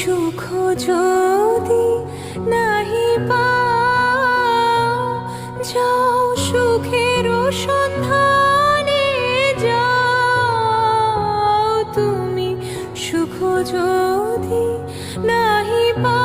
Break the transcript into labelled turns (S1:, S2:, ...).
S1: সুখ যদি নাহি পাও, যাও সুখের সন্ধানে যাও। তুমি সুখ যদি নাহি পাও,